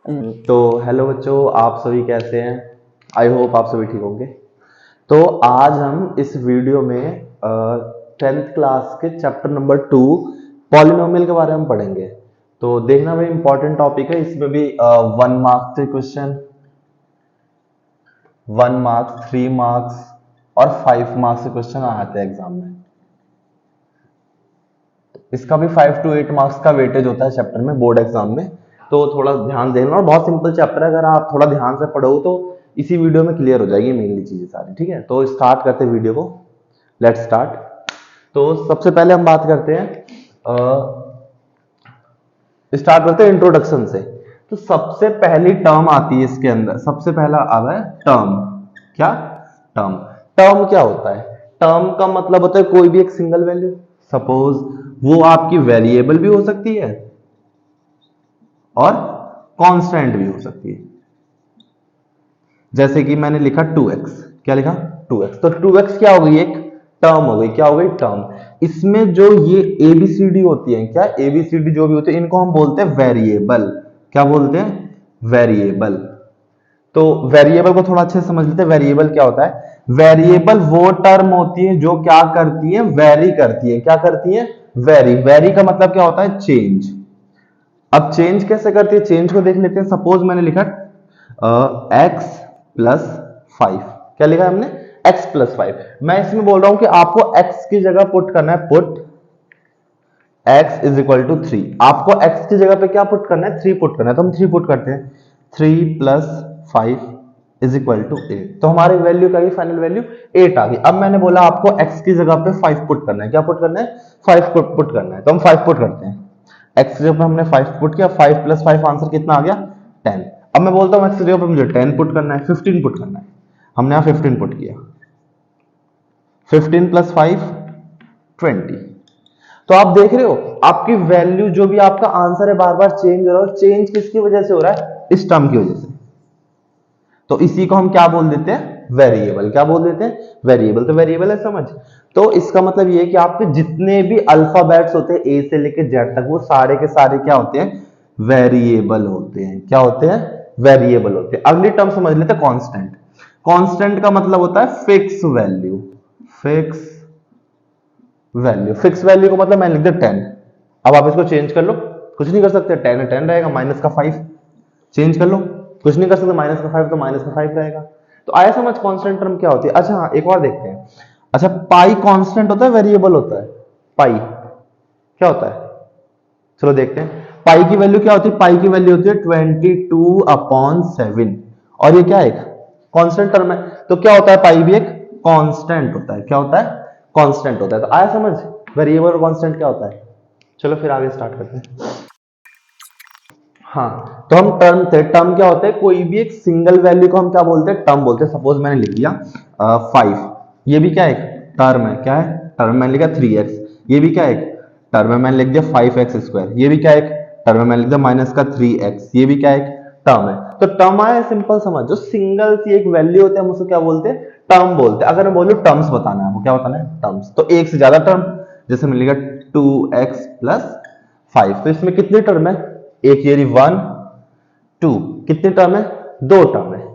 तो हेलो बच्चों, आप सभी कैसे हैं? आई होप आप सभी ठीक होंगे। तो आज हम इस वीडियो में 10th क्लास के चैप्टर नंबर 2 पॉलिनोमियल के बारे में पढ़ेंगे। तो देखना भाई, इंपॉर्टेंट टॉपिक है। इसमें भी 1 मार्क्स के क्वेश्चन, 1 मार्क्स, 3 मार्क्स और 5 मार्क्स के क्वेश्चन आते हैं एग्जाम में। इसका भी 5 to 8 मार्क्स का वेटेज होता है चैप्टर में बोर्ड एग्जाम में। तो थोड़ा ध्यान देना, और बहुत सिंपल चैप्टर है। अगर आप थोड़ा ध्यान से पढ़ो तो इसी वीडियो में क्लियर हो जाएगी मेनली चीजें सारी। ठीक है, तो स्टार्ट करते हैं वीडियो को। Let's start. तो सबसे पहले हम बात करते हैं, स्टार्ट करते हैं इंट्रोडक्शन से। तो सबसे पहली टर्म आती है इसके अंदर, सबसे पहला आता है टर्म। क्या? टर्म। टर्म क्या होता है? टर्म का मतलब होता है कोई भी एक सिंगल वैल्यू। सपोज वो आपकी वेरिएबल भी हो सकती है और कांस्टेंट भी हो सकती है। जैसे कि मैंने लिखा 2x। क्या लिखा? 2x। तो 2x क्या हो गई? एक टर्म हो गई। क्या हो गई? टर्म। इसमें जो ये एबीसीडी होती है, क्या एबीसीडी जो भी होती है, इनको हम बोलते हैं वेरिएबल। क्या बोलते हैं? वेरिएबल। तो वेरिएबल को थोड़ा अच्छे से समझ लेते हैं। वेरिएबल क्या होता है? वेरिएबल वो टर्म होती है जो क्या करती है? वेरी करती है। क्या करती है? वेरी। वेरी का मतलब क्या होता है? चेंज। अब चेंज कैसे करती है? चेंज को देख लेते हैं। सपोज मैंने लिखा x+5। क्या लिखा है हमने? x+5। मैं इसमें बोल रहा हूं कि आपको x की जगह पुट करना है, पुट x=3। आपको x की जगह पे क्या पुट करना है? 3 पुट करना है। तो हम 3 पुट करते हैं। 3+5=8। तो हमारी वैल्यू क्या गई? फाइनल वैल्यू 8 आ गई। अब मैंने बोला आपको x की जगह पे 5 पुट करना है। क्या पुट करना है? 5 पुट करना है। तो हम 5 पुट करते हैं। x की जगह पे हमने 5 पुट किया। 5+5 आंसर कितना आ गया? 10। अब मैं बोलता हूँ x की जगह पे मुझे 10 पुट करना है, 15 पुट करना है। हमने यहाँ 15 पुट किया। 15+5 20। तो आप देख रहे हो आपकी वैल्यू, जो भी आपका आंसर है, बार बार चेंज हो रहा है। चेंज किसकी वजह से हो रहा है? इस टर्म की वजह से। तो इसी को हम क्या बोल देते हैं? वेरिएबल। क्या बोल देते हैं? वेरिएबल। तो वेरिएबल है, समझ। तो इसका मतलब ये है कि आपके जितने भी अल्फाबेट्स होते हैं ए से लेकर जेड तक, वो सारे के सारे क्या होते हैं? वेरिएबल होते हैं। क्या होते हैं? वेरिएबल होते हैं। अगली टर्म समझ लेते हैं, कांस्टेंट। कांस्टेंट का मतलब होता है fix value. Fix value. Fix value का मतलब मैंने लिख दिया 10। अब आप इसको चेंज कर लो, कुछ नहीं कर सकते। 10 है 10 रहेगा, माइनस का 5 चेंज कर लो, कुछ नहीं कर सकते। माइनस का 5 तो माइनस का 5 रहेगा। तो आया समझ कांस्टेंट टर्म क्या होती है? अच्छा हाँ, एक और देखते हैं। अच्छा, पाई कांस्टेंट होता है, वेरिएबल होता है? पाई क्या होता है? चलो देखते हैं। पाई की वैल्यू क्या होती है? पाई की वैल्यू होती है 22/7। और ये क्या है? एक कांस्टेंट टर्म है। तो क्या होता है? पाई भी एक कांस्टेंट होता है। क्या होता है? कांस्टेंट होता है। तो आया समझ वेरिएबल और कांस्टेंट क्या होता है? चलो फिर आगे स्टार्ट करते हैं। हाँ, तो हम टर्म थे। टर्म क्या होता है? कोई भी एक सिंगल वैल्यू को हम क्या बोलते हैं? टर्म बोलते हैं। सपोज मैंने लिख दिया 5। ये भी क्या है? टर्म है। क्या है? टर्म। मैंने लिखा 3x। ये भी क्या है? टर्म है। मैंने लिख दिया 5x²। ये भी क्या है? टर्म है। मैंने लिख दिया माइनस का 3x। ये भी क्या है? टर्म है। तो टर्म आया, सिंपल समझ। जो सिंगल सी एक वैल्यू होती है, हम उसको क्या बोलते हैं? टर्म बोलते हैं। अगर मैं बोलूं टर्म्स बताना है आपको, क्या बताना है? टर्म्स। तो एक से ज्यादा टर्म। जैसे मैंने लिखा 2x+5। तो इसमें कितनी टर्म है? एक, ये 1 2। कितनी टर्म है? 2 टर्म है।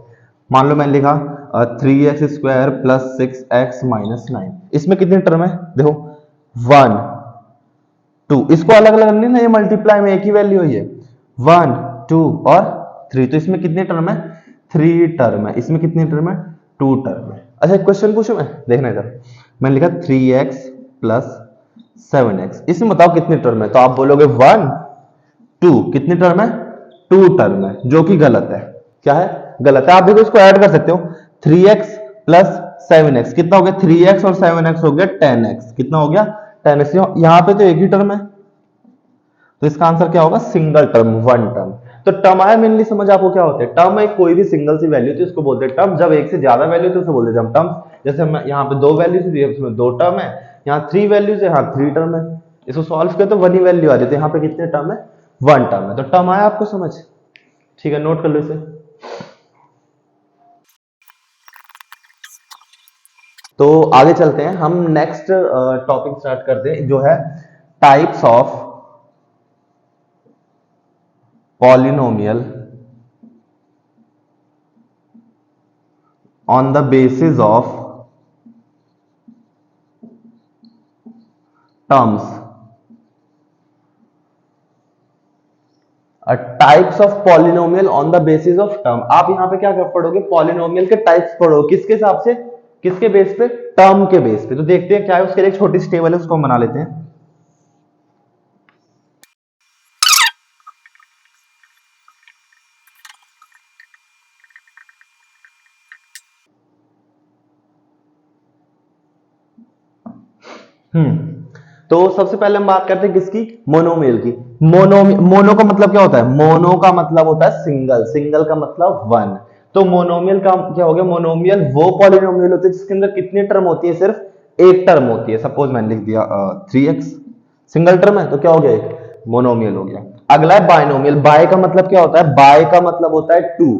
मान लो मैंने लिखा 3x² + 6x−9। इसमें कितनी टर्म है? देखो 1 2। इसको अलग अलग नहीं ना, ये मल्टीप्लाई में एक ही वैल्यू है। ये 1 2 और 3। तो इसमें कितनी टर्म है? 3 टर्म है। इसमें कितनी टर्म है? 2 टर्म है। अच्छा, एक क्वेश्चन पूछूं मैं? देखना इधर। मैंने लिखा 3x+7x। इसमें बताओ कितनी टर्म है? तो आप बोलोगे 1 2। कितनी टर्म है? 2 टर्म है, जो कि गलत है। क्या है? गलत है। आप देखो, इसको ऐड कर सकते हो। 3x+7x कितना हो गया? 3x और 7x हो गया 10x। कितना हो गया? 10x। यहां पे तो एक ही टर्म है, तो इसका आंसर क्या होगा? Single term, 1 term. तो टर्म आया मेनली समझ आपको क्या होता है? टर्म है कोई भी सिंगल सी वैल्यू थी, उसको बोलते हैं टर्म। जब एक से ज्यादा वैल्यू थी, उसको बोलते हैं हम टर्म। जैसे यहाँ पे 2 वैल्यूज थी, उसमें 2 टर्म है। यहाँ 3 वैल्यूज है, यहाँ 3 टर्म है। इसको सॉल्व किया तो 1 ही वैल्यू आ रही है। तो यहाँ पे कितने टर्म है? 1 टर्म है। तो टर्म आया आपको समझ? ठीक है, नोट कर लो इसे। तो आगे चलते हैं हम। नेक्स्ट टॉपिक स्टार्ट करते हैं, जो है types of polynomial on the basis of terms, types of polynomial on the basis of term. आप यहां पे क्या कर पढ़ोगे, पॉलिनोमियल के टाइप्स पढ़ो, किसके हिसाब से, किसके बेस पे, टर्म के बेस पे। तो देखते हैं क्या है, उसके लिए एक छोटी सी टेबल है, उसको हम बना लेते हैं। तो सबसे पहले हम बात करते हैं किसकी, मोनोमियल की। मोनो का मतलब क्या होता है, मोनो का मतलब होता है सिंगल, सिंगल का मतलब वन। तो मोनोमियल का क्या हो गया, मोनोमियल वो पॉलिनोमियल होते हैं जिसके अंदर कितनी टर्म होती है, सिर्फ एक टर्म होती है। सपोज मैंने लिख दिया 3x, सिंगल टर्म है तो क्या हो गया, एक मोनोमियल हो गया। अगला है बायनोमियल। बाय का मतलब क्या होता है, बाय का मतलब होता है टू।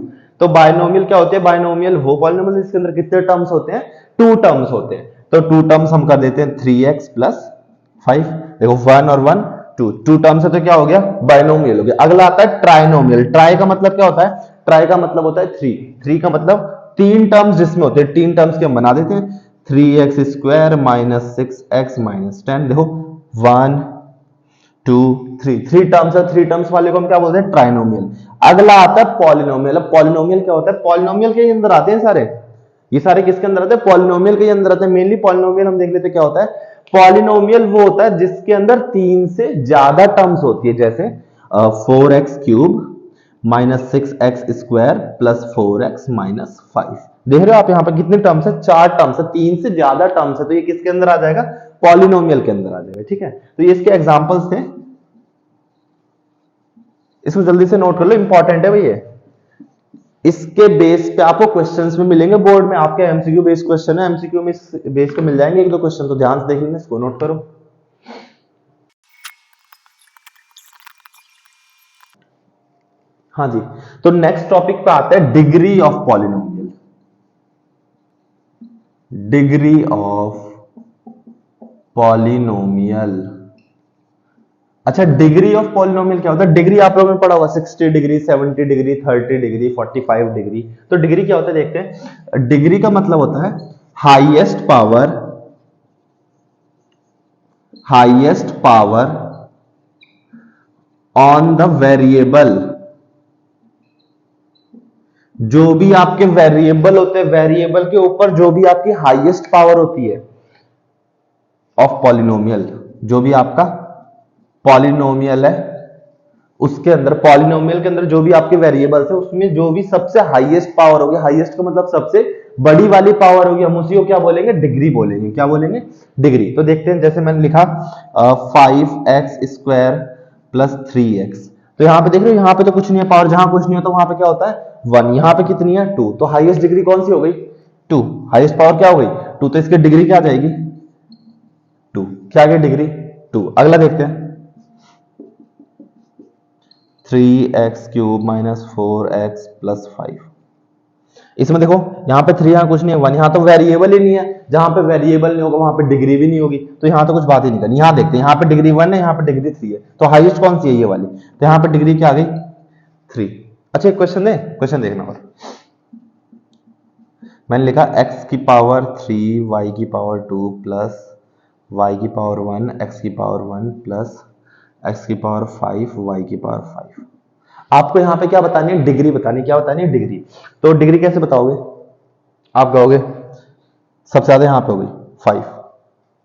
तो बायनोमियल क्या होते हैं, बायनोमियल वो पॉलिनोमियल जिसके अंदर कितने टर्म्स होते हैं, टू टर्म्स होते हैं। तो टू टर्म्स हम कर देते हैं 3x प्लस 5। देखो वन और वन, टू, टू टर्म्स है तो क्या हो गया, बायनोमियल हो गया। अगला आता है ट्राइनोमियल। ट्राई का मतलब क्या होता है, ट्राई का मतलब होता है थ्री। थ्री का मतलब तीन टर्म्स जिसमें होते हैं, तीन टर्म्स के हम बना देते हैं, 3x² माइनस 6x माइनस 10। देखो 1 2 3, थ्री टर्म्स है, थ्री टर्म्स वाले को हम क्या बोलते हैं, ट्राइनोमियल। अगला आता है पॉलिनोमियल। अब पॉलिनोमियल क्या होता है, पॉलिनोमियल के अंदर आते हैं सारे, ये सारे किसके अंदर आते हैं, पॉलिनोमियल के अंदर आते हैं। मेनली पॉलिनोमियल हम देख लेते हैं क्या होता है। पॉलिनोमियल वो होता है जिसके अंदर तीन से ज्यादा टर्म्स होती है, जैसे 4x³ minus 6x² plus 4x minus 5। देख रहे हो आप यहाँ पे कितने टर्म्स है, चार टर्म्स है, तीन से ज्यादा टर्म्स है, तो ये किसके अंदर आ जाएगा, पॉलिनोमियल के अंदर आ जाएगा। ठीक है, तो ये इसके एग्जांपल्स थे, इसको जल्दी से नोट कर लो, इंपॉर्टेंट है भैया। इसके बेस पे आपको क्वेश्चंस में मिलेंगे बोर्ड में, आपके एमसीक्यू बेस्ड क्वेश्चन है, एमसीक्यू में इस बेस पे मिल जाएंगे एक दो क्वेश्चन, तो ध्यान से देख लेना, इसको नोट करो। हाँ जी, तो नेक्स्ट टॉपिक पे आते हैं degree of polynomial. Degree of polynomial. अच्छा, डिग्री ऑफ पॉलिनोमियल क्या होता है, डिग्री आप लोगों ने पढ़ा होगा, 60 डिग्री, 70 डिग्री, 30 डिग्री, 45 डिग्री। तो डिग्री क्या होता है देखते हैं। डिग्री का मतलब होता है highest power, highest power on the variable. जो भी आपके वेरिएबल होते हैं, वेरिएबल के ऊपर जो भी आपकी हाईएस्ट पावर होती है ऑफ पॉलिनोमियल, जो भी आपका पॉलिनोमियल है उसके अंदर, पॉलिनोमियल के अंदर जो भी आपके वेरिएबल्स है उसमें जो भी सबसे हाईएस्ट पावर होगी, हाईएस्ट का मतलब सबसे बड़ी वाली पावर होगी, हम उसी को क्या बोलेंगे, डिग्री बोलेंगे। क्या बोलेंगे, डिग्री। तो देखते हैं, जैसे मैंने लिखा 5x² प्लस 3x। तो यहां पे देख रहे हो, यहां पे तो कुछ नहीं है पावर, जहां कुछ नहीं होता वहां पे क्या होता है 1। यहां पे कितनी है 2, तो हाईएस्ट डिग्री कौन सी हो गई, 2। हाईएस्ट पावर क्या हो गई 2, तो इसकी डिग्री क्या आ जाएगी 2। क्या आ गई डिग्री 2। अगला देखते हैं, 3x³ माइनस 4x प्लस 5। इसमें देखो यहां पे 3, यहां कुछ नहीं है 1, यहां तो वेरिएबल ही नहीं है, जहां पे वेरिएबल नहीं होगा वहां पे डिग्री भी नहीं होगी, तो यहां तो कुछ बात ही नहीं करनी। यहां देखते हैं, यहां पे डिग्री 1 है, यहां पे डिग्री 3 है, तो हाईएस्ट कौन सी है, ये वाली। तो यहां पे डिग्री क्या आ गई 3। अच्छा एक क्वेश्चन दे, क्वेश्चन देखना। और मैंने लिखा x की पावर 3, y की पावर 2 प्लस y की पावर 1, x की पावर 1 प्लस x की पावर 5, y की पावर 5। आपको यहां पे क्या बतानी है, डिग्री बतानी है। क्या बतानी है, डिग्री। तो डिग्री कैसे बताओगे, आप कहोगे सबसे ज्यादा यहां पे हो गई 5,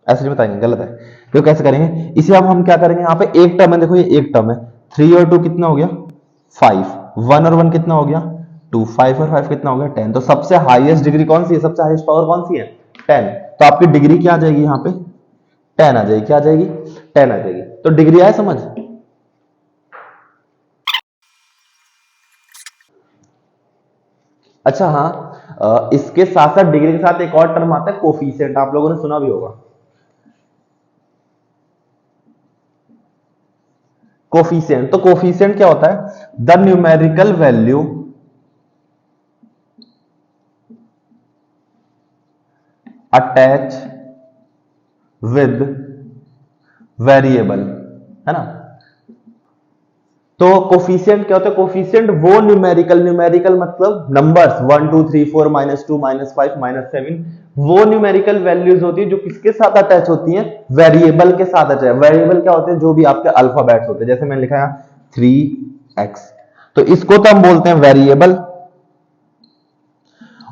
ऐसे नहीं बताएंगे, गलत है। तो कैसे करेंगे, इसे अब हम क्या करेंगे, यहां पे एक टर्म है, देखो ये एक टर्म है, 3 और 2 कितना हो गया 5, 1 और 1 कितना हो गया 2, 5 और 5 कितना हो गया 10। तो सबसे हाईएस्ट डिग्री कौन सी है, सबसे हाईएस्ट पावर कौन सी है 10। तो आपकी डिग्री क्या आ जाएगी, यहां पे 10 आ जाएगी। क्या आ जाएगी 10 आ जाएगी। तो डिग्री आए समझ। अच्छा हाँ, इसके साथ साथ डिग्री के साथ एक और टर्म आता है कोफिशिएंट, आप लोगों ने सुना भी होगा। कोफिशिएंट, तो कोफिशिएंट क्या होता है, the numerical value attach with variable, है ना। तो कोफिशिएंट क्या होता है? कोफिशिएंट वो न्यूमेरिकल मतलब नंबर्स 1 2 3 4 -2 -5 -7 वो न्यूमेरिकल वैल्यूज होती है जो किसके साथ अटैच होती हैं? वेरिएबल के साथ अटैच। वेरिएबल क्या होते हैं? जो भी आपके अल्फाबेट्स होते हैं, जैसे मैंने लिखा है 3x, तो इसको तो हम बोलते हैं वेरिएबल।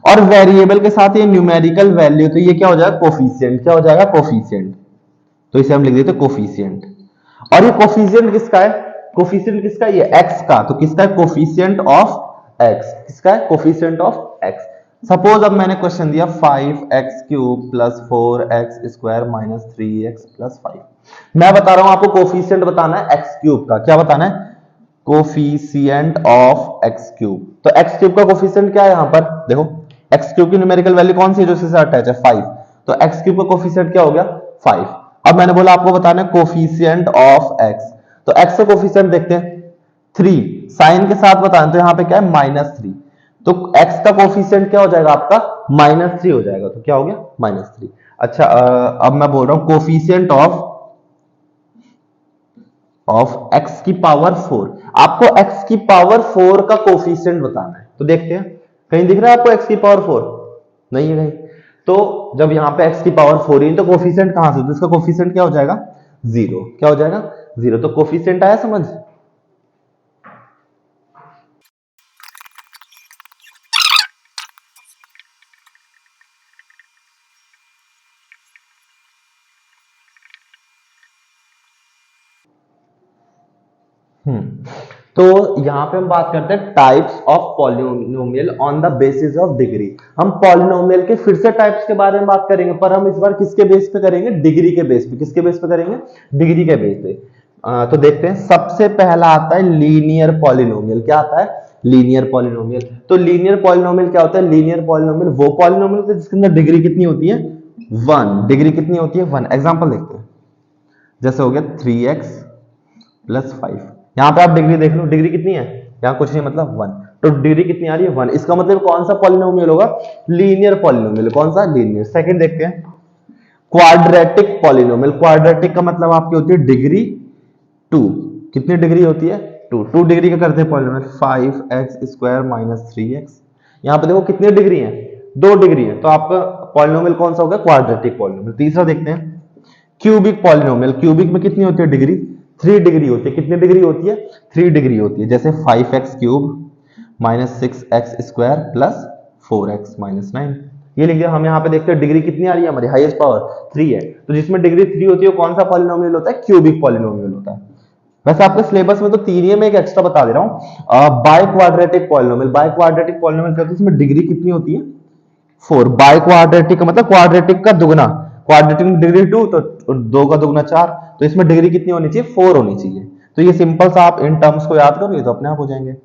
और वेरिएबल के साथ ये न्यूमेरिकल वैल्यू, तो ये क्या हो जाएगा? कोफिशिएंट। क्या हो जाएगा? कोफिशिएंट। तो इसे हम लिख देते हैं कोफिशिएंट। और ये कोफिशिएंट किसका है? कोफिशिएंट किसका? ये x का। तो किसका है? Coefficient of x। किसका है? Coefficient of x। सपोज अब मैंने क्वेश्चन दिया 5x³ plus 4x² minus 3x plus 5। मैं बता रहा हूं आपको कोफिशिएंट बताना है x³ का। क्या बताना है? Coefficient of x³। तो x³ का कोफिशिएंट क्या है? यहां पर देखो, x³ की न्यूमेरिकल वैल्यू कौन सी है जो इसके साथ अटैच है? 5। तो x³ का कोफिशिएंट क्या हो गया? 5। अब मैंने बोला आपको बताना है कोफिशिएंट ऑफ x। तो x का कोफिशिएंट देखते हैं 3, साइन के साथ बताना, तो यहां पे क्या है? -3। तो x का कोफिशिएंट क्या हो जाएगा आपका? -3 हो जाएगा। तो क्या हो गया? -3। अच्छा, अब मैं बोल रहा हूं कोफिशिएंट ऑफ x की पावर 4। आपको x की पावर 4 का कोफिशिएंट बताना है। तो देखते हैं, कहीं दिख रहा है आपको x की पावर 4? नहीं है कहीं। तो जब यहां पे x की पावर 4 है तो कोफिशिएंट कहां से? तो इसका कोफिशिएंट क्या हो जाएगा? 0। क्या हो जाएगा? 0। तो कोफिशिएंट आया समझ? तो यहां पे हम बात करते हैं types of polynomial on the basis of degree. हम पॉलिनोमियल के फिर से टाइप्स के बारे में बात करेंगे, पर हम इस बार किसके बेस पे करेंगे? डिग्री के बेस पे। किसके बेस पे करेंगे? डिग्री के बेस पे। तो देखते हैं, सबसे पहला आता है लीनियर पॉलिनोमियल। क्या आता है? Linear polynomial. तो लीनियर पॉलिनोमियल क्या होता है? लीनियर पॉलिनोमियल वो पॉलिनोमियल जिसके अंदर डिग्री कितनी होती है? 1। डिग्री कितनी होती है? 1। एग्जांपल देखते हैं, जैसे हो गया 3x प्लस 5। यहां पे आप डिग्री देख लो, डिग्री कितनी है? यहां कुछ नहीं, मतलब 1। तो डिग्री कितनी आ रही है? 1। इसका मतलब कौन सा पॉलिनोमियल होगा? Linear polynomial. कौन सा? लीनियर। सेकंड देखते हैं, क्वाड्रेटिक पॉलिनोमियल। क्वाड्रेटिक का मतलब आपकी होती है डिग्री 2। कितनी डिग्री होती है? 2। 2 डिग्री का करते हैं पॉलिनोमियल, 5x² माइनस 3x। यहां पे देखो कितनी डिग्री है? 2 डिग्री है। तो आपका पॉलिनोमियल कौन सा होगा? Quadratic polynomial. तीसरा देखते हैं, क्यूबिक पॉलिनोमियल। क्यूबिक में कितनी होती है डिग्री? 3 डिग्री होती है। कितनी डिग्री होती है? 3 डिग्री होती है। जैसे 5x³ minus 6x² plus 4x minus 9। ये लिख दिया। हम यहाँ पे देखते हैं डिग्री कितनी आ रही है हमारी, हाईएस्ट पावर 3 है। तो जिसमें डिग्री 3 होती है वो कौन सा पॉलिनोमियल होता है? क्यूबिक पॉलिनोमियल होता है। वैसे आपके सिलेबस में तो 3 ही है, मैं एक एक्स्ट्रा बता दे रहा हूँ, by quadratic polynomial. By quadratic polynomial क्या होता है? इसमें डिग्री कितनी होती है? 4। बाय क्वाड्रेटिक का मतलब क्वाड्रेटिक का दुगना। क्वाड्रेटिक में डिग्री 2, तो 2 का दुगना 4। तो इसमें डिग्री कितनी होनी चाहिए? 4 होनी चाहिए। तो ये सिंपल सा आप इन टर्म्स को याद करोगे तो अपने आप हो जाएंगे।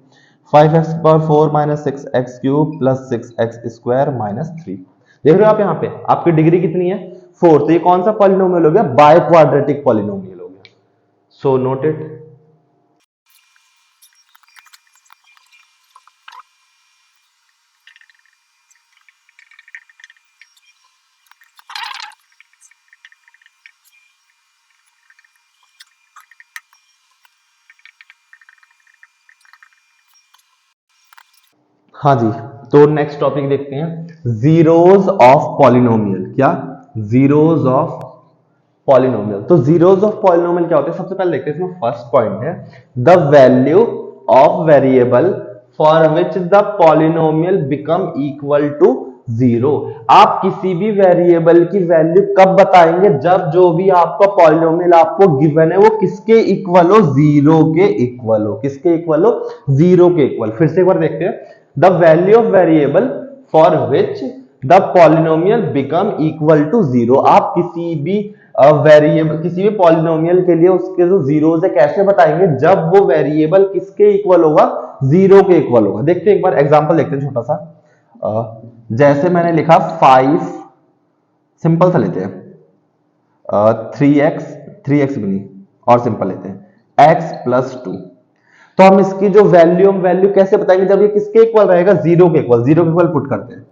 5x⁴ minus 6x³ plus 6x² minus 3। देख रहे हो आप यहाँ पे आपकी डिग्री कितनी है? 4। तो ये कौन सा पॉलिनोमियल हो गया? बाय क्वाड्रेटिक पॉलिनोमियल हो गया। So note it. हाँ जी, तो नेक्स्ट टॉपिक देखते हैं, जीरोज ऑफ पॉलिनोमियल। क्या? Zeros of polynomial. तो जीरोज ऑफ पॉलिनोमियल क्या होते हैं? सबसे पहले देखते हैं, इसमें फर्स्ट पॉइंट है the value of variable for which the polynomial become equal to 0। आप किसी भी वेरिएबल की वैल्यू कब बताएंगे? जब जो भी आपका पॉलिनोमियल आपको गिवन है वो किसके इक्वल हो? 0 के इक्वल हो। किसके इक्वल हो? 0 के इक्वल। फिर से एक बार देखते हैं, the value of variable for which the polynomial become equal to 0। आप किसी भी वेरिएबल, किसी भी पॉलिनोमियल के लिए उसके जो जीरोस है कैसे बताएंगे? जब वो वेरिएबल किसके इक्वल होगा? 0 के इक्वल होगा। देखते हैं एक बार एग्जांपल देखते हैं छोटा सा। जैसे मैंने लिखा 5, सिंपल सा लेते हैं, 3x भी नहीं, और सिंपल लेते हैं x प्लस 2। तो हम इसकी जो वैल्यू कैसे बताएंगे? जब ये किसके इक्वल रहेगा? 0 के इक्वल। 0 के इक्वल पुट करते हैं,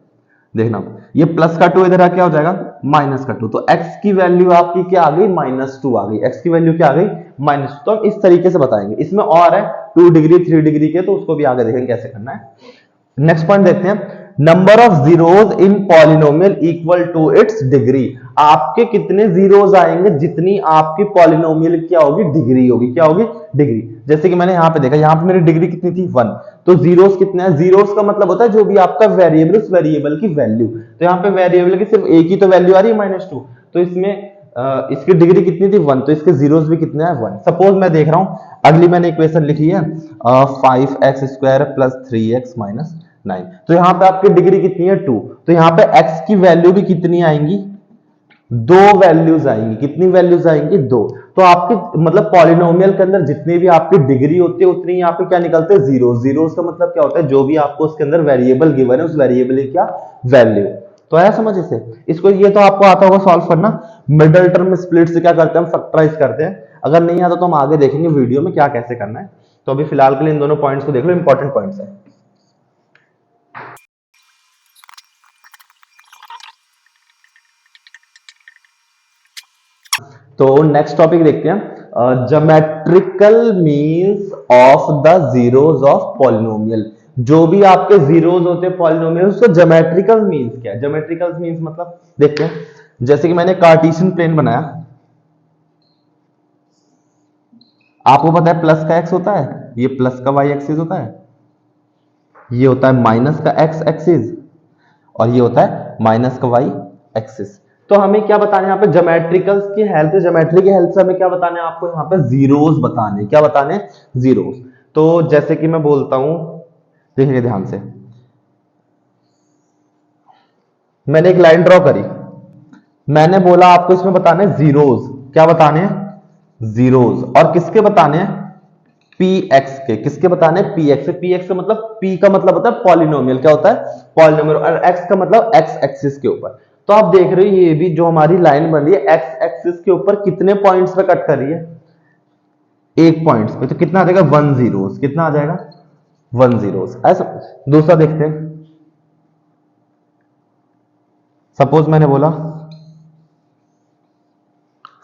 देखना ये प्लस का 2 इधर आ क्या हो जाएगा? माइनस का 2। तो x की वैल्यू आपकी क्या आ गई? -2 आ गई। x की वैल्यू क्या आ गई? -2। तो हम इस तरीके से बताएंगे। इसमें और है 2 डिग्री 3 डिग्री के, तो उसको भी आगे देखेंगे कैसे करना है। नेक्स्ट पॉइंट देखते हैं, number of zeros in polynomial equal to its degree. आपके कितने जीरोज आएंगे जितनी आपकी पॉलिनोमियल क्या होगी, डिग्री होगी। क्या होगी, डिग्री। जैसे कि मैंने यहां पे देखा, यहां पे मेरी डिग्री कितनी थी 1, तो जीरोस कितने हैं, जीरोस का मतलब होता है जो भी आपका वेरिएबल, उस वेरिएबल की वैल्यू। तो यहाँ पे वेरिएबल की सिर्फ एक ही तो वैल्यू आ रही है -2, तो इसमें इसकी डिग्री कितनी थी 1, तो इसके जीरोस भी कितने हैं 1। सपोज मैं देख रहा हूं, अगली मैंने इक्वेशन लिखी है 5x² + 3x - 9, तो यहाँ पे आपकी डिग्री कितनी है 2, तो यहाँ पे x की वैल्यू भी कितनी आएंगी, 2 वैल्यूज आएंगी। कितनी वैल्यूज आएंगी, 2। तो आपकी मतलब पॉलिनोमियल के अंदर जितनी भी आपकी डिग्री होती है उतनी यहाँ पे क्या निकलते हैं, जीरो। जीरो का मतलब क्या होता है, जो भी आपको उसके अंदर वेरिएबल गिवन है उस वेरिएबल की क्या वैल्यू। तो आया समझ इसे, इसको ये तो आपको आता होगा सॉल्व करना। मिडल टर्म स्प्लिट से क्या करते हैं, हम फैक्टराइज करते हैं। अगर नहीं आता तो हम आगे देखेंगे वीडियो में क्या कैसे करना है। तो अभी फिलहाल के लिए इन दोनों पॉइंट्स को देख लो, इंपॉर्टेंट पॉइंट्स है। तो नेक्स्ट टॉपिक देखते हैं, geometrical means of the zeros of polynomial. जो भी आपके जीरोस होते हैं पॉलिनोमियल, उसका ज्योमेट्रिकल मीन्स क्या है। ज्योमेट्रिकल मीन्स मतलब देखते हैं, जैसे कि मैंने कार्टेशियन प्लेन बनाया, आपको पता है प्लस का एक्स होता है, ये प्लस का वाई एक्सिस होता है, ये होता है माइनस का एक्स एक्सिस, और ये होता है माइनस का वाई एक्सिस। तो हमें क्या बताना है यहाँ पे, ज्योमेट्रिकल्स की हेल्प, ज्योमेट्री की हेल्प से हमें क्या बताना है, आपको यहाँ पे जीरोस बताने। क्या बताने, जीरोस। तो जैसे कि मैं बोलता हूं, देखिए ध्यान से, मैंने एक लाइन ड्रॉ करी, मैंने बोला आपको इसमें बताने जीरोस। क्या बताने हैं, जीरोस। और किसके बताने हैं, पी एक्स के। किसके बताने हैं, पी एक्स। पी एक्स का मतलब, पी का मतलब होता है पॉलिनोमियल। क्या होता है, पॉलिनोमियल। और एक्स का मतलब एक्स एक्सिस के ऊपर। तो आप देख रहे हो ये भी जो हमारी लाइन बन रही है, एक्स एक्सिस के ऊपर कितने पॉइंट्स पे कट कर रही है, 1 पॉइंट्स पे। तो कितना आ जाएगा, 1 जीरोस। कितना आ जाएगा, 1 जीरोस। ऐसा। दूसरा देखते हैं, सपोज मैंने बोला,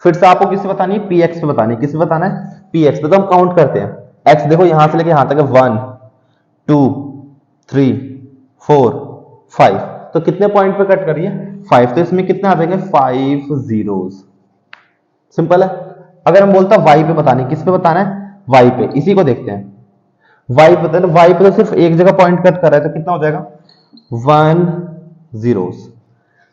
फिर से आपको किससे बतानी है, पी एक्स पे बतानी है। किससे बताना है, पी एक्स पे। तो हम काउंट करते हैं, एक्स देखो यहां से लेके यहां तक है, 1 2 3 4 5। तो कितने पॉइंट पे कट करिए, 5। तो इसमें कितने आ जाएंगे, 5 जीरोस। सिंपल है। अगर हम बोलता वाई पे बताने, किस पे बताना है, वाई पे। इसी को देखते हैं, वाई पे। वाई पे तो सिर्फ एक जगह पॉइंट कट कर रहा है, तो कितना हो जाएगा, 1 जीरोस।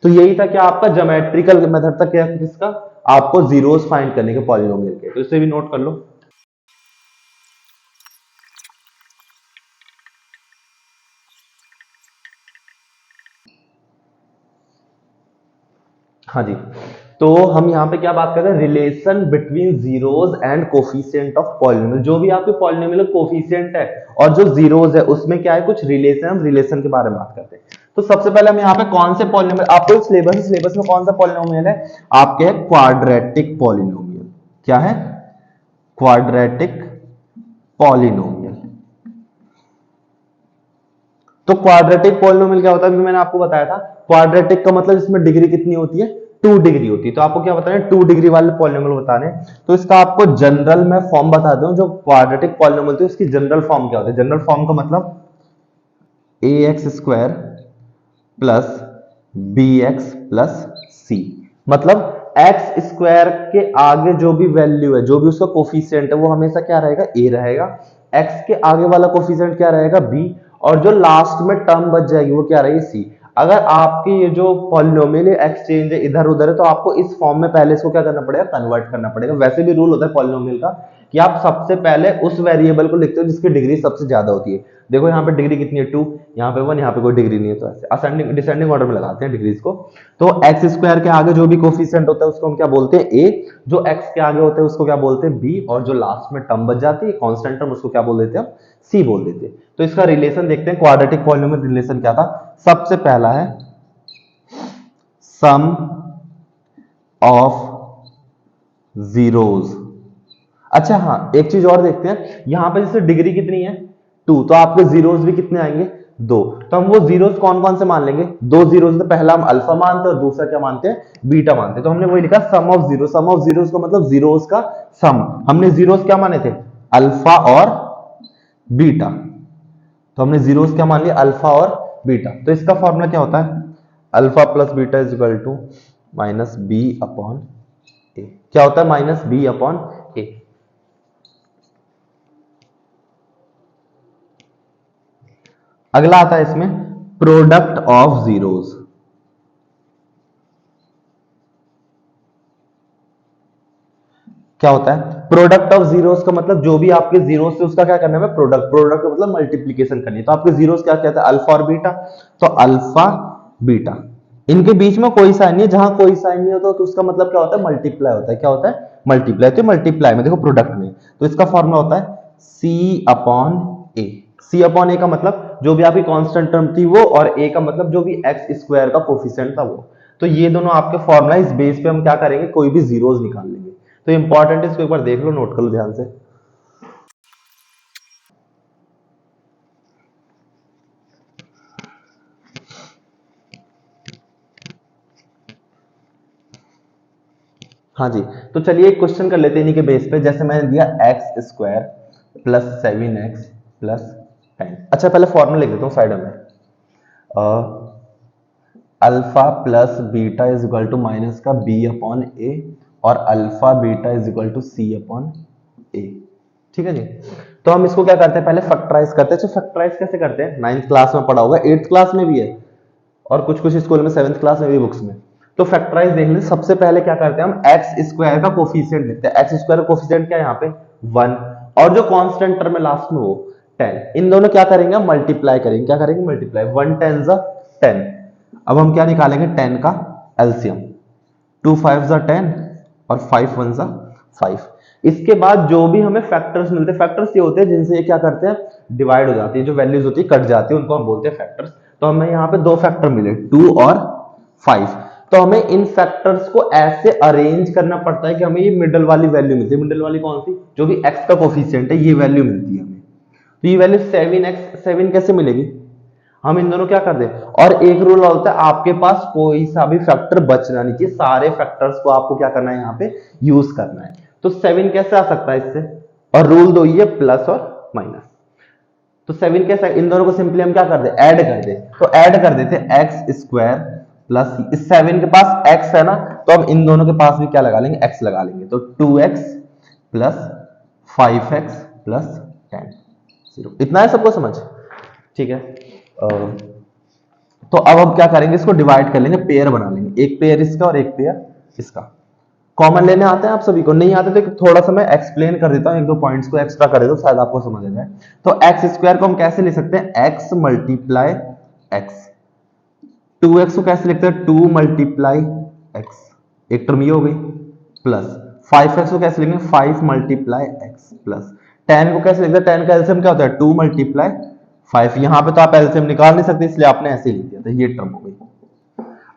तो यही था कि आपका ज्योमेट्रिकल मेथड था क्या, किसका, आपको जीरोस फाइंड करने के पॉलिनोमियल के। तो इसे भी नोट कर लो। हाँ जी, तो हम यहाँ पे क्या बात कर रहे हैं, relation between zeros and coefficient of polynomial. जो भी आपके पॉलिनोमियल कोफिशिएंट है और जो जीरोस है उसमें क्या है, कुछ रिलेशन, हम रिलेशन के बारे में बात करते हैं। तो सबसे पहले हम यहाँ पे कौन से पॉलिनोमियल, आपको सिलेबस में कौन सा पॉलिनोमियल है, आपके है क्वाड्रेटिक पॉलिनोमियल। क्या है, क्वाड्रेटिक पॉलिनोमियल। तो क्वाड्रेटिक पॉलिनोमियल क्या होता है, मैंने आपको बताया था। क्वाड्रेटिक का मतलब इसमें डिग्री कितनी होती है, 2 डिग्री होती है। तो आपको क्या बताना है, 2 डिग्री वाले पॉलिनोमियल बताने। तो इसका आपको जनरल मैं फॉर्म बता दूं, जो क्वाड्रेटिक पॉलिनोमियल थी उसकी जनरल फॉर्म क्या होती है। जनरल फॉर्म का मतलब ax² plus bx plus c। मतलब एक्स स्क्वायर के आगे जो भी वैल्यू है, जो भी उसका कोफिशिएंट है, वो हमेशा क्या रहेगा, a रहेगा। x के आगे वाला कोफिशिएंट क्या रहेगा, b। और जो लास्ट में टर्म बच जाएगी वो क्या रहेगी, c। अगर आपकी ये जो पॉलिनोमियल एक्सचेंज है इधर उधर है, तो आपको इस फॉर्म में पहले इसको क्या करना पड़ेगा, कन्वर्ट करना पड़ेगा। वैसे भी रूल होता है पॉलिनोमियल का कि आप सबसे पहले उस वेरिएबल को लिखते हो जिसकी डिग्री सबसे ज्यादा होती है। देखो यहाँ पे डिग्री कितनी है, 2, यहाँ पे 1, यहाँ पे कोई डिग्री नहीं है, तो ऐसे असेंडिंग डिसेंडिंग ऑर्डर में लगाते हैं डिग्रीज को। तो एक्स स्क्वायर के आगे जो भी कोफिशिएंट होता है उसको हम क्या बोलते हैं, a। जो एक्स के आगे होते हैं उसको क्या बोलते हैं, b। और जो लास्ट में टर्म बच जाती है कांस्टेंट टर्म, उसको क्या बोल देते हैं, हम c बोल देते हैं। तो इसका रिलेशन देखते हैं, क्वाड्रेटिक पॉलिनोमियल रिलेशन क्या था। सबसे पहला है सम ऑफ जीरोस। अच्छा हाँ, एक चीज और देखते हैं, यहां पे जैसे डिग्री कितनी है, 2, तो आपके जीरोस भी कितने आएंगे, 2। तो हम वो जीरोस कौन कौन से मान लेंगे, 2 जीरोस। तो पहला हम अल्फा मानते हैं और दूसरा क्या मानते हैं, बीटा मानते हैं। तो हमने वही लिखा sum of zero. Sum of zeros का मतलब जीरोस का सम। हमने जीरोस क्या माने थे, अल्फा और बीटा, तो हमने जीरोस क्या मान लिया, अल्फा और बीटा। तो इसका फॉर्मूला क्या होता है, alpha plus beta is equal to minus B upon A. क्या होता है, माइनस बी अपॉन ए। अगला आता है इसमें प्रोडक्ट ऑफ जीरोस। क्या होता है प्रोडक्ट ऑफ जीरोस का मतलब जो भी आपके जीरोस से उसका क्या करना है, प्रोडक्ट। प्रोडक्ट का मतलब मल्टीप्लीकेशन करनी है। तो आपके जीरोस क्या कहते हैं, अल्फा और बीटा। तो अल्फा बीटा, इनके बीच में कोई साइन नहीं है, जहां कोई साइन नहीं होता तो उसका मतलब क्या होता है, मल्टीप्लाई होता है। क्या होता है, मल्टीप्लाई। तो मल्टीप्लाई में देखो प्रोडक्ट में, तो इसका फॉर्मूला होता है सी अपॉन ए। सी अपॉन ए का मतलब जो भी आपकी कांस्टेंट टर्म थी वो, और ए का मतलब जो भी एक्स स्क्वायर का कोफिशिएंट था वो। तो ये दोनों आपके फॉर्मूला, इस बेस पे हम क्या करेंगे, कोई भी जीरोस निकाल लेंगे। तो इंपॉर्टेंट है, इसको एक बार देख लो, नोट कर लो ध्यान से। हाँ जी, तो चलिए एक क्वेश्चन कर लेते हैं इन्हीं के बेस पे। जैसे मैंने दिया x square plus 7x plus 10। अच्छा पहले फॉर्मूला लिख देता हूँ साइड में। Alpha plus beta is equal to minus का बी अपॉन ए, और alpha beta is equal to C upon A. ठीक है जी। तो हम इसको क्या करते हैं, पहले फैक्टराइज करते हैं। अच्छा फैक्टराइज कैसे करते हैं, 9th क्लास में पढ़ा होगा, 8th क्लास में भी है, और कुछ कुछ स्कूल में 7th क्लास में भी बुक्स में। तो फैक्टराइज देख लें। सबसे पहले क्या करते हैं, हम एक्स स्क्वायर का कोफिशिएंट लिखते हैं। एक्स स्क्वायर का कोफिशिएंट क्या है, यहाँ पे 1, और जो कांस्टेंट टर्म है लास्ट में वो 10। इन दोनों क्या करेंगे, मल्टीप्लाई करेंगे। क्या करेंगे, मल्टीप्लाई। 1 10 10। अब हम क्या निकालेंगे, 10 का एलसीएम। 2 5 10 और 5 1 5। इसके बाद जो भी हमें फैक्टर्स मिलते हैं, फैक्टर्स ये होते हैं जिनसे ये क्या करते हैं, डिवाइड हो जाती है, जो वैल्यूज होती है कट जाती है, उनको हम बोलते हैं फैक्टर्स। तो हमें यहाँ पे दो फैक्टर मिले, 2 और 5। तो हमें इन फैक्टर्स को ऐसे अरेंज करना पड़ता है कि हमें ये मिडल वाली वैल्यू मिलती है। मिडल वाली कौन सी, जो भी एक्स का कोफिशिएंट है, ये वैल्यू मिलती है हमें। तो ये वैल्यू 7x, 7 कैसे मिलेगी, हम इन दोनों क्या कर दे। और एक रूल होता है, आपके पास कोई सा भी फैक्टर बचना नहीं चाहिए, सारे फैक्टर्स को आपको क्या करना है, यहाँ पे यूज करना है। तो 7 कैसे आ सकता है इससे, और रूल दो ही है, प्लस और माइनस। तो 7 कैसे, इन दोनों को सिंपली हम क्या कर दे, ऐड कर दे। तो ऐड कर देते एक्स स्क्वायर प्लस, इस 7 के पास x है ना, तो अब इन दोनों के पास भी क्या लगा लेंगे, x लगा लेंगे। तो 2x प्लस 5x प्लस 10, 0। इतना है सबको समझ, ठीक है। तो अब हम क्या करेंगे, इसको डिवाइड कर लेंगे, पेयर बना लेंगे, एक पेयर इसका और एक पेयर इसका। कॉमन लेने आते हैं आप सभी को, नहीं आते तो थोड़ा सा मैं एक्सप्लेन कर देता हूं, एक दो पॉइंट्स को एक्स्ट्रा कर देता हूं, शायद आपको समझ आ जाए। तो एक्स स्क्वायर को हम कैसे लिख सकते हैं, एक्स मल्टीप्लाई एक्स। 2x को कैसे लिखते हैं, 2 मल्टीप्लाई एक्स, एक टर्म ये हो गई, प्लस 5x को कैसे लिखेंगे, 5 मल्टीप्लाई एक्स, प्लस 10 को कैसे लिखते हैं, 10 का एलसीएम क्या होता है, 2 मल्टीप्लाई 5। यहां पे तो आप एलसीएम निकाल नहीं सकते, इसलिए आपने ऐसे ही लिख दिया, तो ये टर्म हो गई।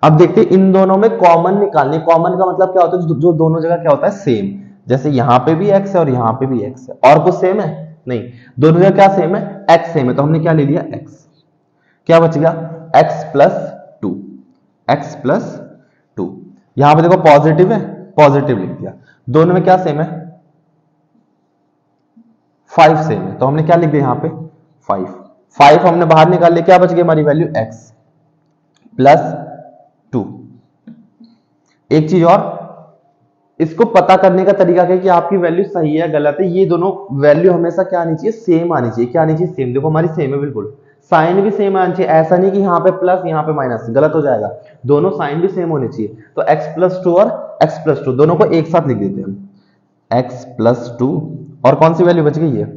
अब देखते हैं इन दोनों में कॉमन निकालने। कॉमन का मतलब क्या होता है, जो दोनों जगह क्या होता है, सेम। जैसे यहां पे भी x है और यहां पे भी x है, और कुछ सेम है नहीं, दोनों जगह क्या सेम है, x सेम है, तो हमने क्या ले लिया, x। क्या बच गया, x प्लस 2, x प्लस 2। यहां पे देखो पॉजिटिव है, पॉजिटिव लिख दिया। दोनों में क्या सेम है, 5 सेम है, तो हमने क्या लिख दिया यहाँ पे, 5। 5 हमने बाहर निकाल लिया, क्या बच गई हमारी वैल्यू, x प्लस 2। एक चीज और, इसको पता करने का तरीका क्या है कि आपकी वैल्यू सही है गलत है, ये दोनों वैल्यू हमेशा क्या आनी चाहिए, सेम आनी चाहिए। क्या आनी चाहिए, सेम। देखो हमारी सेम है बिल्कुल, साइन भी सेम आनी चाहिए। ऐसा नहीं कि यहाँ पे प्लस यहाँ पे माइनस, गलत हो जाएगा। दोनों साइन भी सेम होने चाहिए। तो x प्लस 2 और x प्लस 2 दोनों को एक साथ लिख देते हैं हम, x प्लस 2, और कौन सी वैल्यू बच गई है,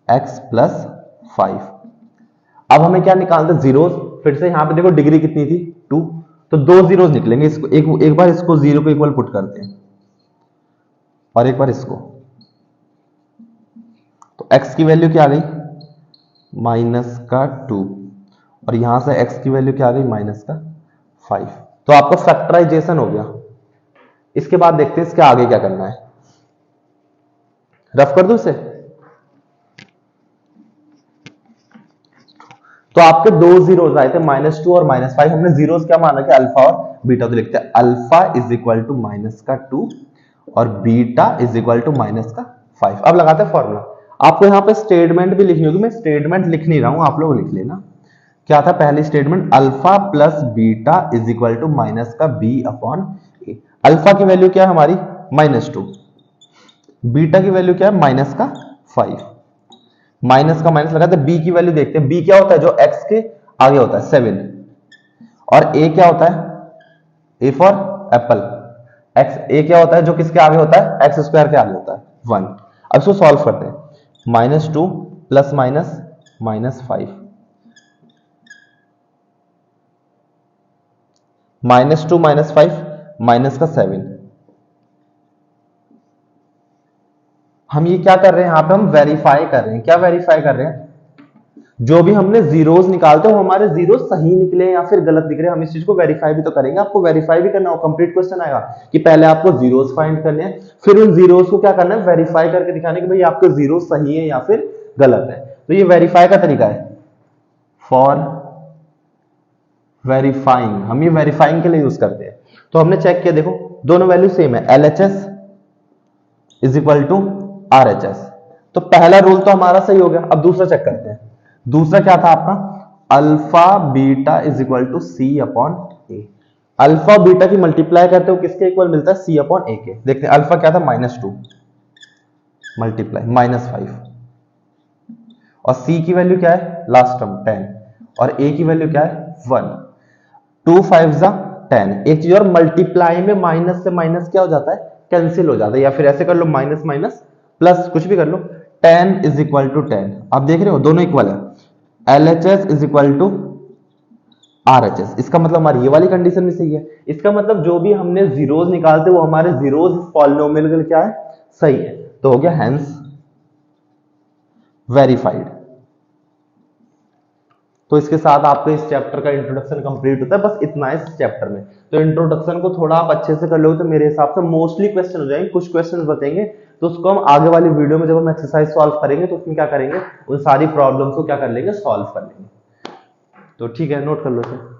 x प्लस 5। अब हमें क्या निकालते हैं, जीरोस। फिर से यहाँ पे देखो डिग्री कितनी थी, 2, तो 2 जीरोस निकलेंगे। इसको एक बार इसको 0 को इक्वल पुट करते हैं, और एक बार इसको। तो x की वैल्यू क्या आ गई, माइनस का 2, और यहां से x की वैल्यू क्या आ गई, माइनस का 5। तो आपका फैक्टराइजेशन हो गया। इसके बाद देखते हैं इसके आगे क्या करना है, रफ कर दो इसे। तो आपके दो जीरोस आए थे, -2 और -5। हमने जीरोस क्या माना कि अल्फा और बीटा, तो लिखते हैं alpha is equal to minus का 2 और beta is equal to minus का 5। अब लगाते हैं फॉर्मूला। आपको यहाँ पे स्टेटमेंट भी लिखनी होगी, मैं स्टेटमेंट लिख नहीं रहा हूं, आप लोग लिख लेना। क्या था पहली statement, alpha plus beta is equal to minus का बी अपॉन ए। अल्फा की वैल्यू क्या है हमारी -2, बीटा की वैल्यू क्या है -5, माइनस का माइनस लगाते हैं, बी की वैल्यू देखते हैं, बी क्या होता है जो एक्स के आगे होता है 7, और ए क्या होता है, ए फॉर एप्पल, एक्स ए क्या होता है जो किसके आगे होता है, एक्स स्क्वायर के आगे होता है 1। अब इसको सॉल्व करते हैं, -2 प्लस माइनस -5, -2 -5 माइनस का 7। हम ये क्या कर रहे हैं यहाँ पे, हम वेरीफाई कर रहे हैं। क्या वेरीफाई कर रहे हैं, जो भी हमने जीरोस निकालते हो हमारे जीरो सही निकले या फिर गलत दिख रहे हैं, हम इस चीज को वेरीफाई भी तो करेंगे। आपको वेरीफाई भी करना हो, कंप्लीट क्वेश्चन आएगा कि पहले आपको जीरोस फाइंड करने हैं, फिर उन जीरोस को क्या करना है, वेरीफाई करके दिखाने कि भाई आपके जीरो सही है या फिर गलत है। तो ये वेरीफाई का तरीका है, फॉर वेरीफाइंग, हम ये वेरीफाइंग के लिए यूज करते हैं। तो हमने चेक किया, देखो दोनों वैल्यू सेम है, LHS is equal to RHS। तो पहला रूल तो हमारा सही हो गया। अब दूसरा चेक करते हैं। दूसरा क्या था आपका, alpha beta is equal to C upon a. Alpha beta की मल्टीप्लाई करते हो किसके इक्वल मिलता है, सी अपॉन ए के। देखते हैं अल्फा क्या था, -2 मल्टीप्लाई -5, और सी की वैल्यू क्या है लास्ट टर्म 10, और ए की वैल्यू क्या है 1। 2 5 10। एक चीज और, मल्टीप्लाई में माइनस से माइनस क्या हो जाता है, कैंसिल हो जाता है, या फिर ऐसे कर लो माइनस माइनस प्लस, कुछ भी कर लो। 10 इज इक्वल टू 10, आप देख रहे हो दोनों इक्वल है। LHS is equal to RHS, इसका मतलब हमारी ये वाली कंडीशन भी सही है। इसका मतलब जो भी हमने जीरोस निकालते वो हमारे जीरोस पॉलिनोमियल के लिए क्या है, सही है। तो हो गया हेंस वेरीफाइड। तो इसके साथ आपके इस चैप्टर का इंट्रोडक्शन कंप्लीट होता है, बस इतना है इस चैप्टर में। तो इंट्रोडक्शन को थोड़ा आप अच्छे से कर लो तो मेरे हिसाब से मोस्टली क्वेश्चन हो जाएंगे। कुछ क्वेश्चन बतेंगे तो उसको हम आगे वाली वीडियो में जब हम एक्सरसाइज सॉल्व करेंगे तो उसमें क्या करेंगे, उन सारी प्रॉब्लम्स को क्या कर लेंगे, सॉल्व कर लेंगे। तो ठीक है, नोट कर लो सर।